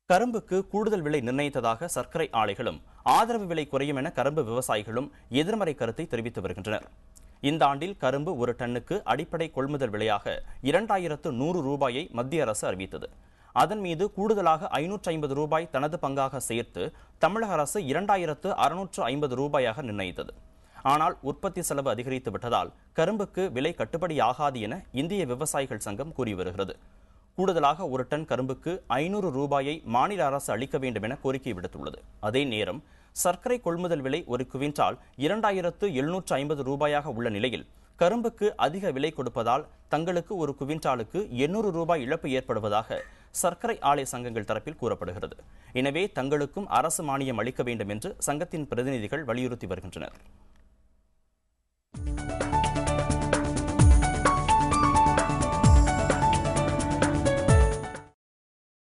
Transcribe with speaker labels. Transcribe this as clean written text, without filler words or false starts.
Speaker 1: கரும்புக்கு கூடுதல் விலை நிர்ணயித்ததாக சர்க்கரை ஆலைகளும் ஆதரவு விலை குறையும் என கரும்பு விவசாயிகளும் எதிர்மறை கருத்தை தெரிவித்து வருகின்றனர். இந்த ஆண்டில் கரும்பு ஒரு டன்னுக்கு அடிப்படை கொள்முதல் விலையாக 2100 ரூபாயை மத்திய அரசு அறிவித்தது. அதன் மீது கூடுதலாக 550 ரூபாய் தனது பங்காக சேர்த்து தமிழக அரசு 2650 ரூபாயாக நிர்ணயித்தது. ஆனால் உற்பத்தி செலவு அதிகரித்து விட்டதால் கரும்புக்கு விலை கட்டுப்படியாகாது என இந்திய விவசாயிகள் சங்கம் கூறி வருகிறது. கூடுதலாக ஒரு டன் கரும்புக்கு 500 ரூபாயை மாநில அரசு அளிக்க வேண்டும் என கோரிக்கை விடுத்துள்ளது. அதே நேரம் சர்க்கரை கொள்முதல் விலை ஒரு குவிண்டால் 2750 ரூபாயாக உள்ள நிலையில் கரும்புக்கு அதிக விலை கொடுப்பதால் தங்களுக்கு ஒரு குவிண்டாலுக்கு 800 ரூபாய் இழப்பு ஏற்படுவதாக சர்க்கரை ஆலை சங்கங்கள் தரப்பில் கூறப்படுகிறது. எனவே தங்களுக்கும் அரசு மானியம் அளிக்க வேண்டும் என்று சங்கத்தின் பிரதிநிதிகள் வலியுறுத்தி வருகின்றனர்.